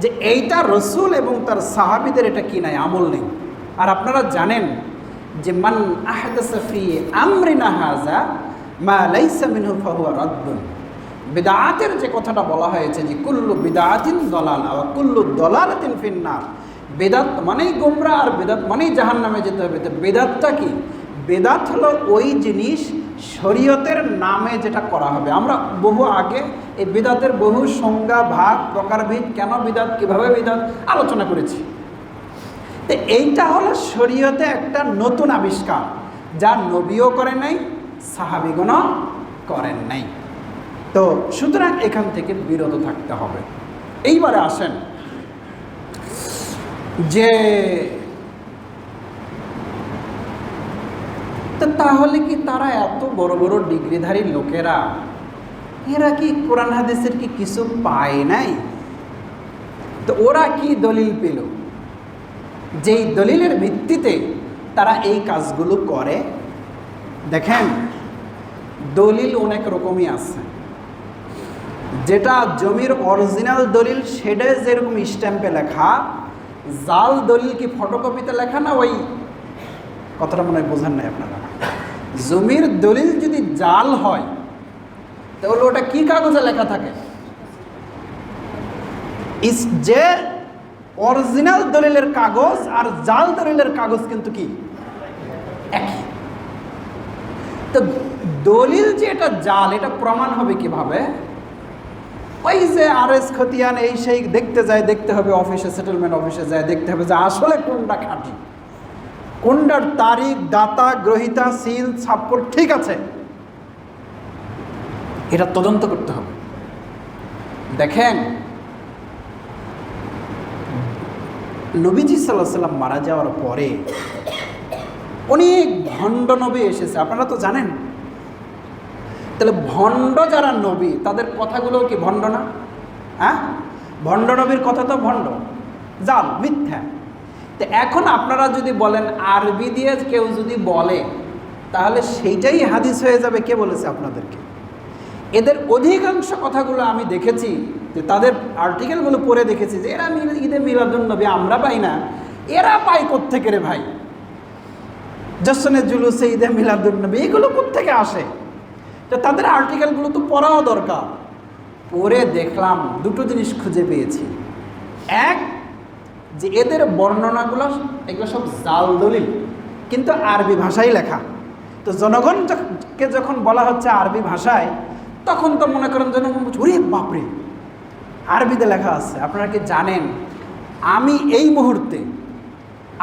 যে এইটা রসুল এবং তার সাহাবীদের এটা কি নাই, আমল নেই। আর আপনারা জানেন যে মান আহদাসা ফি আমরিনা হাযা মা লাইসা মিনহু ফাহুয়া রাদ্দুন। বিদআতের যে কথাটা বলা হয়েছে যে কুল্লু বিদআতিন দালালা ওয়া কুল্লু দালালাতিন ফিন্নার, বেদাত মানেই গোমরা আর বেদাত মানেই জাহান্নামে যেতে হবে। তো বেদাতটা কি? বেদাত হলো ওই জিনিস শরীয়তের নামে যেটা করা হবে। আমরা বহু আগে এই বেদাতের বহু সংজ্ঞা, ভাগ, প্রকারভেদ, কেন বিদাত, কীভাবে বিদাত আলোচনা করেছি। তো এইটা হলো শরীয়তে একটা নতুন আবিষ্কার, যা নবীও করেন নাই, সাহাবীগণও করেন নাই। তো সুতরাং এখান থেকে বিরত থাকতে হবে। এইবারে আসেন যে তাহলে কি তারা এত বড় বড় ডিগ্রিধারী লোকেরা, এরা কি কোরআন হাদিসের কি কিছু পায় নাই? তো ওরা কি দলিল পেল যেই দলিলের ভিত্তিতে তারা এই কাজগুলো করে? দেখেন, দলিল অনেক রকমই আছে। যেটা জমির অরিজিনাল দলিল সেটা যেরকম স্ট্যাম্পে লেখা, জাল দলিল কি ফটোকপিতে লেখা না? ওই কথাটা মনে হয় বোঝেন নাই আপনারা। জমির দলিল যদি জাল হয় তাহলে ওটা কি কাগজে লেখা থাকে? যে অরিজিনাল দলিলের কাগজ আর জাল দলিলের কাগজ কিন্তু কি একই। তো দলিল যে এটা জাল, এটা প্রমাণ হবে কিভাবে? ওই যে আরএস খতিয়ান এই সেই দেখতে যায়, দেখতে হবে অফিসে, সেটেলমেন্ট অফিসে যায় দেখতে হবে যে আসলে কোনটা খাঁটি, কোনটার তারিখ, দাতা, গ্রহিতা, সিল, ছাপ্পর ঠিক আছে, এটা তদন্ত করতে হবে। দেখেন, নবীজি সাল্লাল্লাহু আলাইহি ওয়াসাল্লাম মারা যাওয়ার পরে অনেক ভণ্ড নবী এসেছে, আপনারা তো জানেন। তাহলে ভণ্ড যারা নবী, তাদের কথাগুলো কি ভণ্ড না? হ্যাঁ, ভণ্ড নবীর কথা তো ভণ্ড, জাল, মিথ্যা। তো এখন আপনারা যদি বলেন, আরবি দিয়ে কেউ যদি বলে, তাহলে সেইটাই হাদিস হয়ে যাবে। কে বলেছে আপনাদেরকে? এদের অধিকাংশ কথাগুলো আমি দেখেছি, যে তাদের আর্টিকেলগুলো পড়ে দেখেছি যে এরা ঈদে মিলাদুন্নবী আমরা পাই না, এরা পাই কোত্থেকে রে ভাই? জশ্নে জুলুসে ঈদে মিলাদুন্নবী এগুলো কোত্থেকে আসে? তো তাদের আর্টিকেলগুলো তো পড়াও দরকার। পড়ে দেখলাম দুটো জিনিস খুঁজে পেয়েছি। এক, যে এদের বর্ণনাগুলো এগুলো সব জাল দলিল, কিন্তু আরবি ভাষায় লেখা। তো জনগণকে যখন বলা হচ্ছে আরবি ভাষায়, তখন তো মনে করেন জনগণ বলছে, ওরে বাপরে, আরবিতে লেখা আছে। আপনারা কি জানেন আমি এই মুহূর্তে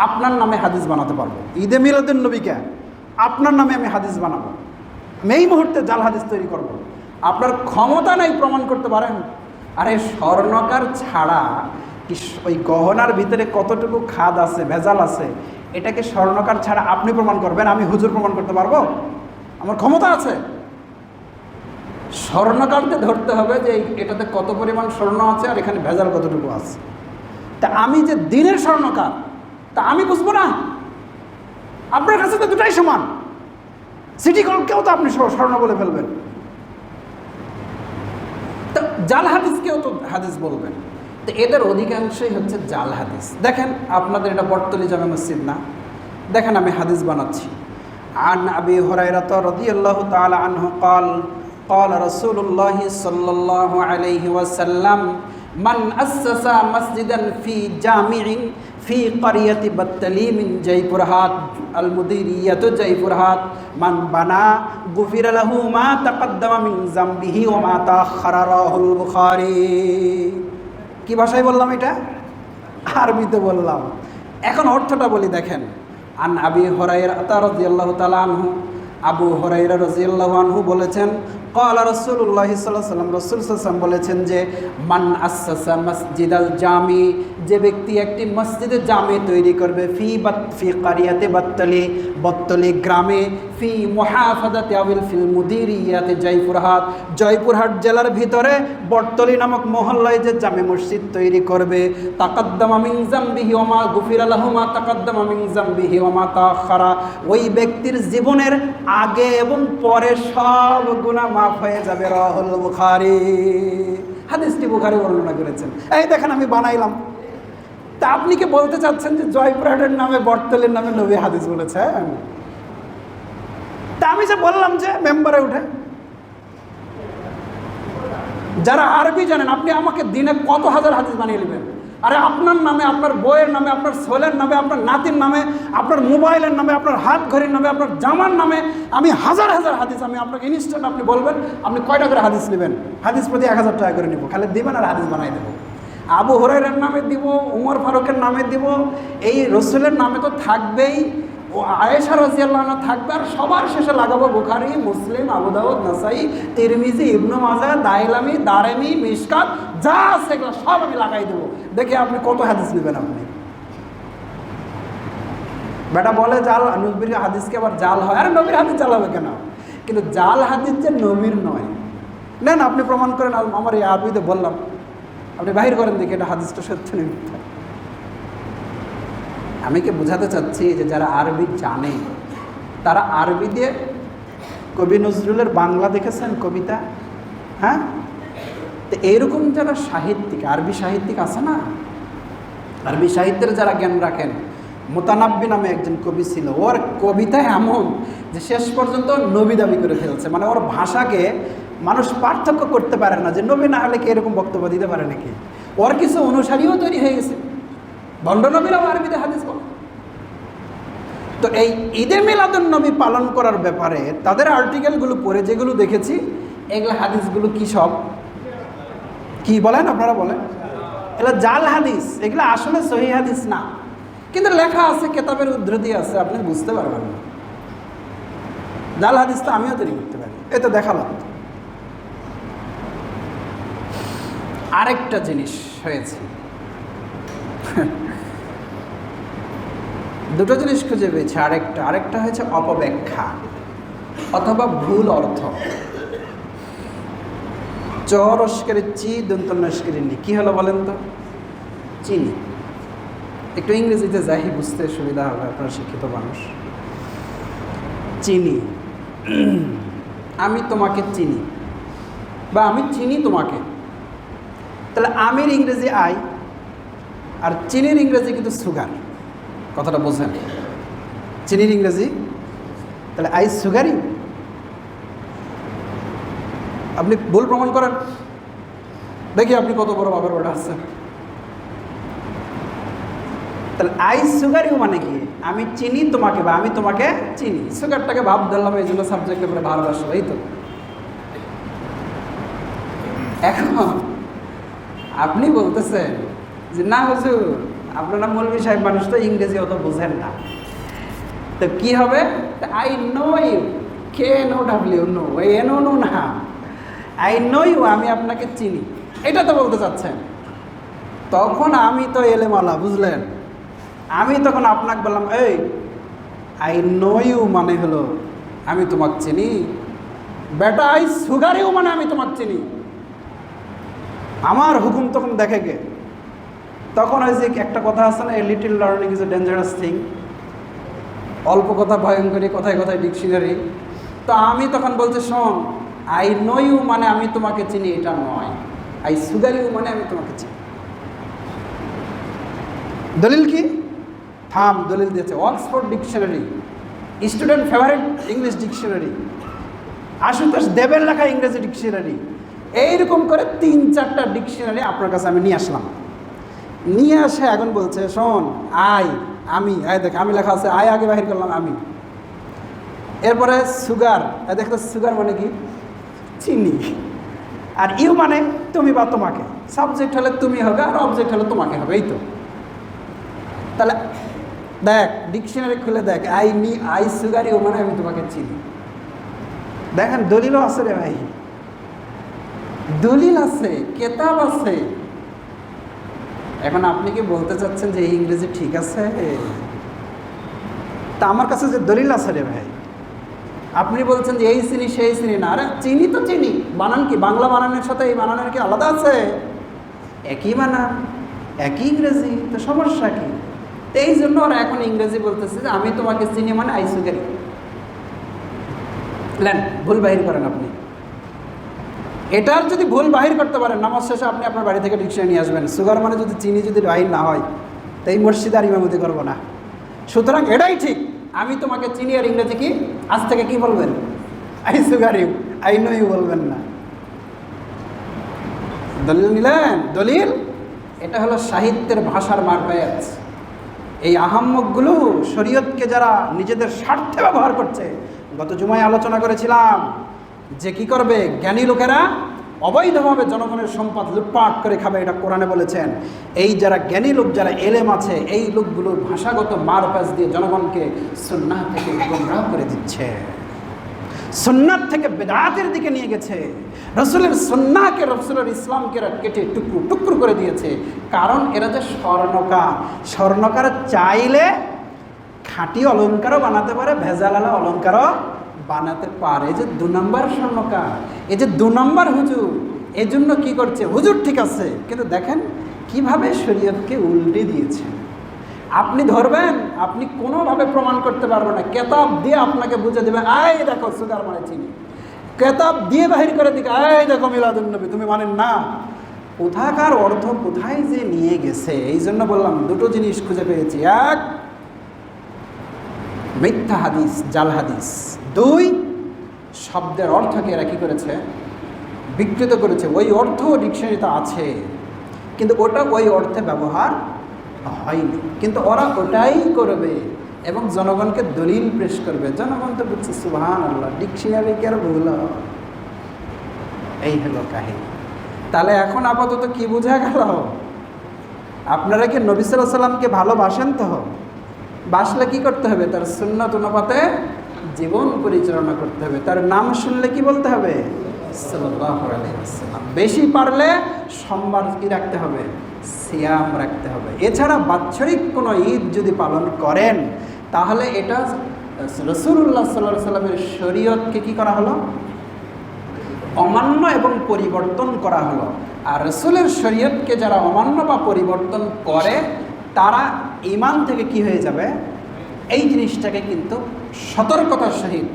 আপনার নামে হাদিস বানাতে পারবো? ঈদে মিলাদুন নবীকে আপনার নামে আমি হাদিস বানাবো, আমি এই মুহূর্তে জাল হাদিস তৈরি করব। আপনার ক্ষমতা নাই প্রমাণ করতে পারেন? আরে স্বর্ণকার ছাড়া কি ওই গহনার ভিতরে কতটুকু খাদ আছে, ভেজাল আছে, এটাকে স্বর্ণকার ছাড়া আপনি প্রমাণ করবেন? আমি হুজুর প্রমাণ করতে পারবো? আমার ক্ষমতা আছে? স্বর্ণকারকে ধরতে হবে যে এটাতে কত পরিমাণ স্বর্ণ আছে আর এখানে ভেজাল কতটুকু আছে। তা আমি যে দিনের স্বর্ণকার, তা আমি বুঝবো না? আপনার কাছে তো দুটাই সমান। সিটি কলকেও তো আপনি স্বর্ণ বলে ফেলবেন, তো জাল হাদিসকেও তো হাদিস বলবেন। তো এদের অধিকাংশই হচ্ছে জাল হাদিস। দেখেন আপনাদের এটা বটতলী জামে মসজিদ না, দেখেন আমি হাদিস বানাচ্ছি। আন আবি হুরায়রা রাদিয়াল্লাহু তাআলা আনহু قال قال رسول الله صلى الله عليه وسلم من أسس مسجدا في جامع في قرية بطلي من جيپورهات المديرية جيپورهات من بنا غفر له ما تقدم من ذنبه وما تأخر رواه البخاري। কি ভাষায় বললাম এটা? আরবিতে বললাম। এখন অর্থটা বলি, দেখেন। আন আবি হুরায়রা রাদিয়াল্লাহু তাআলা আনহু, আবু হুরায়রা রাদিয়াল্লাহু আনহু বলেছেন, ক্বালা রাসূলুল্লাহ সাল্লাল্লাহু আলাইহি ওয়াসাল্লাম, রাসূল সাল্লাল্লাহু আলাইহি ওয়াসাল্লাম বলেছেন যে মান আসাসা মসজিদাল জামি, যে ব্যক্তি একটি মসজিদে জামে তৈরি করবে, ফি কারিয়াতে বত্তলি, বত্তলি গ্রামে, ফি মুহাফাজাতি আবিল ফিল মুদিরিয়াতে জয়পুরহাট, জয়পুরহাট জেলার ভিতরে বটতলি নামক মহল্লায় যে জামে মসজিদ তৈরি করবে, তাকাদ্দামা মিন যামবিহি ওয়া মা গুফিরা লাহু মা তাকাদ্দামা মিন যামবিহি ওয়া মা তাআখারা, ওই ব্যক্তির জীবনের আগে এবং পরে সব গুনাহ মাফ হয়ে যাবে। রাহুল বুখারী, হাদিসটি বুখারী বর্ণনা করেছেন। এই দেখেন আমি বানাইলাম। তা আপনি কি বলতে চাচ্ছেন যে জয়পুরহাটের নামে বটতলির নামে নবী হাদিস বলেছেন? তা আমি যে বললাম যে মেম্বারে উঠে, যারা আরবি জানেন, আপনি আমাকে দিনে কত হাজার হাদিস বানিয়ে নেবেন? আরে আপনার নামে, আপনার বইয়ের নামে, আপনার ছেলের নামে, আপনার নাতির নামে, আপনার মোবাইলের নামে, আপনার হাত ঘড়ির নামে, আপনার জামার নামে আমি হাজার হাজার হাদিস আমি আপনাকে ইনস্ট্যান্ট, আপনি বলবেন আপনি কয়টা করে হাদিস নেবেন? হাদিস প্রতি 1000 টাকা করে নেব, খালি দিবেন আর হাদিস বানাই দেবো। আবু হুরায়রার নামে দিব, উমর ফারুকের নামে দিব, এই রসুলের নামে তো থাকবেই, ও আয়েশা রাদিয়াল্লাহু আনহা থাকবে, আর সবার শেষে লাগাবো বুখারী, মুসলিম, আবু দাউদ, নাসাই, তিরমিজি, ইবনে মাজাহ, দাইলামি, দারেমি, মিশকাত, যা আছে এগুলো সব আমি লাগাই দেবো। দেখে আপনি কত হাদিস নেবেন? আপনি বেটা বলে জাল, নবীর হাদিসকে আবার জাল হয়। আরে নবীর হাদিস জাল হবে কেন? কিন্তু জাল হাদিস যে নবীর নয়। নেন আপনি প্রমাণ করেন, আমার এই আরবিতে বললাম, আপনি বাহির করেন দেখি এটা হাদিসটা সত্য না মিথ্যা। আমি কি বোঝাতে চাচ্ছি যে যারা আরবি জানে তারা আরবি দিয়ে, কবি নজরুলের বাংলা দেখেছেন কবিতা? হ্যাঁ, তো এইরকম যারা সাহিত্যিক, আরবি সাহিত্যিক আছে না, আরবি সাহিত্যের যারা জ্ঞান রাখেন, মোতানাব্বি নামে একজন কবি ছিল, ওর কবিতা এমন যে শেষ পর্যন্ত নবী দাবি করে ফেলছে। মানে ওর ভাষাকে মানুষ পার্থক্য করতে পারে না যে নবী না হলে কি এরকম বক্তব্য দিতে পারে নাকি। ওর কিছু অনুসারীও তৈরি হয়ে গেছে, ভণ্ড নবীরাও আরবিতে হাদিস বলে। তো এই ঈদে মিলাদুন নবী পালন করার ব্যাপারে তাদের আর্টিকেলগুলো পড়ে যেগুলো দেখেছি, এগুলো হাদিসগুলো কি সব কি বলেন আপনারা বলেন? এগুলো জাল হাদিস, এগুলো আসলে সহিহ হাদিস না, কিন্তু লেখা আছে, কেতাবের উদ্ধৃতি আছে, আপনি বুঝতে পারবেন না। জাল হাদিস তো আমিও তৈরি করতে পারি, এ তো দেখালাম। আরেকটা জিনিস হয়েছে, দুটো জিনিস খুঁজে পেয়েছি। আরেকটা হয়েছে অপব্যাখ্যা অথবা ভুল অর্থ। চরস্কারের চি, দন্তন্নস্কারের নি, কি হলো বলেন তো? চিনি। একটু ইংরেজিতে যাই, বুঝতে সুবিধা হবে, আপনারা শিক্ষিত মানুষ। চিনি, আমি তোমাকে চিনি, বা আমি চিনি তোমাকে। তাহলে আমির ইংরেজি আই, আর চিনির ইংরেজি কিন্তু সুগার। কথাটা বোঝেন? চিনির ইংরেজি, তাহলে আই সুগারি। আপনি ভুল প্রমাণ করেন দেখি, আপনি কত বড় বাবার বেটা আছেন। তাহলে আই সুগার ইউ মানে কি? আমি চিনি তোমাকে বা আমি তোমাকে চিনি। সুগারটাকে ভাব ধরলাম, এই জন্য সাবজেক্টের উপরে ভালোবাসো, এই তো। এখন আপনি বলতেছেন যে না হুজুর, আপনারা মৌলভী সাহেব মানুষ তো ইংরেজি অত বোঝেন না, তো কি হবে? I know you, K no W know, এনো নো না, আই নো ইউ, আমি আপনাকে চিনি, এটা তো বলতে চাচ্ছেন। তখন আমি তো এলেমালা, বুঝলেন? আমি তখন আপনাকে বললাম, এই আই নো ইউ মানে হলো আমি তোমাকে চিনি, বেটা আই সুগার ইউ মানে আমি তোমাকে চিনি। আমার হুকুম তখন দেখে গে। তখন ওই যে একটা কথা আছে না, a little learning is a dangerous thing, অল্প কথা ভয়ঙ্করী, কথায় কথায় ডিকশনারি। তো আমি তখন বলছি, শোন, আই নো ইউ মানে আমি তোমাকে চিনি এটা নয়, আই সুগার ইউ মানে আমি তোমাকে চিনি। দলিল কি? থাম, দলিল দিয়েছে Oxford dictionary, student favourite English dictionary, Ashutosh দেবের লেখা ইংরেজি ডিকশনারি, এইরকম করে 3-4টা ডিকশনারি আপনার কাছে আমি নিয়ে আসলাম। নিয়ে আসে এখন বলছে, শোন, আই আমি, আয় দেখ আমি লেখা আছে, আয় আগে বাহির করলাম আমি। এরপরে সুগার, দেখো সুগার মানে কি? চিনি। আর ইউ মানে তুমি বা তোমাকে, সাবজেক্ট হলে তুমি হবে আর অবজেক্ট হলে তোমাকে হবে, এই তো। তাহলে দেখ, ডিকশনারি খুলে দেখ, আই সুগার ইউ মানে আমি তোমাকে চিনি। দেখেন দলিলও আছে রে ভাই, দলিল আছে, কেতাব আছে। এখন আপনি কি বলতে চাচ্ছেন যে এই ইংরেজি ঠিক আছে? তা আমার কাছে যে দলিল আছে রে ভাই, আপনি বলছেন যে এই চিনি সেই চিনি না। আরে চিনি তো চিনি, বানান কি বাংলা বানানের সাথে এই বানানের কি আলাদা আছে? একই বানান, একই ইংরেজি, তো সমস্যা কি? এই জন্য ওরা এখন ইংরেজি বলতেছে যে আমি তোমাকে চিনি মানে আই সুগার ইউ। লেন, ভুল বাহির করেন আপনি। এটার যদি ভুল বাহির করতে পারেন, নামাজ শেষে আপনি আপনার বাড়ি থেকে ডিকশনারি নিয়ে আসবেন। সুগার মানে যদি চিনি যদি বাহির না হয়, তো এই মসজিদে আর ইমামতি করবো না। সুতরাং এটাই ঠিক, আমি তোমাকে চিনি আর ইংরেজি কি আজ থেকে কি বলবেন? I sugar you, I know you বলবেন না। দলিল নিলেন? দলিল এটা হলো সাহিত্যের ভাষার মারপ্যাচ। এই আহাম্মকগুলো শরীয়তকে যারা নিজেদের স্বার্থে ব্যবহার করছে, গত জুমায় আলোচনা করেছিলাম যে কি করবে, জ্ঞানী লোকেরা অবৈধভাবে জনগণের সম্পদ লুটপাট করে খাবে, এটা কোরআনে বলেছেন। এই যারা জ্ঞানী লোক, যারা এলেম আছে, এই লোকগুলোর ভাষাগত মারপ্যাচ দিয়ে জনগণকে সুন্নাহ থেকে গোমরাহ করে দিচ্ছে, সুন্নাত থেকে বেদাতের দিকে নিয়ে গেছে, রসুলের সুন্নাহকে, রসুলের ইসলামকে এরা কেটে টুকরো টুকরো করে দিয়েছে। কারণ এরা যে স্বর্ণকার, স্বর্ণকার চাইলে খাঁটি অলঙ্কারও বানাতে পারে, ভেজালালা অলঙ্কারও বানাতে পারে। এই যে 2 নম্বর স্বর্ণকার, এই যে 2 নম্বর হুজুর, এই জন্য কী করছে? হুজুর ঠিক আছে, কিন্তু দেখেন কিভাবে শরীয়তকে উল্টে দিয়েছে। আপনি ধরবেন, আপনি কোনোভাবে প্রমাণ করতে পারবেন না, কেতাব দিয়ে আপনাকে বুঝে দেবে, আয় দেখো সুগার মানে চিনি, কেতাব দিয়ে বাহির করে দিকে, আয় দেখো মিলাদুন্নবী, তুমি মানেন না। কোথাকার অর্থ কোথায় যে নিয়ে গেছে। এই জন্য বললাম 2টো জিনিস খুঁজে পেয়েছি, 1 মিথ্যা হাদিস, জাল হাদিস, 2 শব্দের অর্থকে এরা কী করেছে? বিকৃত করেছে। ওই অর্থ ডিকশনারিতে আছে, কিন্তু ওটা ওই অর্থে ব্যবহার হয়নি, কিন্তু ওরা ওটাই করবে এবং জনগণকে দলিল পেশ করবে। জনগণ তো বুঝছে সুবহানাল্লাহ, ডিকশনারি কি আর ভুল? এই হলো কাহিনী। তাহলে এখন আপাতত কি বোঝা গেল? আপনারা কি নবী সাল্লাল্লাহু আলাইহি সাল্লামকে ভালোবাসেন? তো বাসলে কি করতে হবে? তার সুন্নাত অনুপাতে জীবন পরিচালনা করতে হবে। তার নাম শুনলে কি বলতে হবে? সাল্লাল্লাহু আলাইহি ওয়াসাল্লাম। বেশি পারলে সোমবার কি রাখতে হবে? সিয়াম রাখতে হবে। এছাড়া বাৎসরিক কোনো ঈদ যদি পালন করেন, তাহলে এটা রাসূলুল্লাহ সাল্লাল্লাহু আলাইহি সাল্লামের শরীয়তকে কি করা হলো? অমান্য এবং পরিবর্তন করা হলো। আর রাসূলের শরীয়তকে যারা অমান্য বা পরিবর্তন করে, তারা ঈমান থেকে কি হয়ে যাবে? এই জিনিসটাকে কিন্তু সতর্কতার সহিত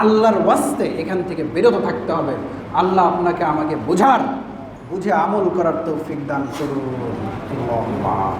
আল্লাহর ওয়াস্তে এখান থেকে বিরত থাকতে হবে। আল্লাহ আপনাকে আমাকে বুঝে আমল করার তৌফিক দান করুন। আল্লাহ।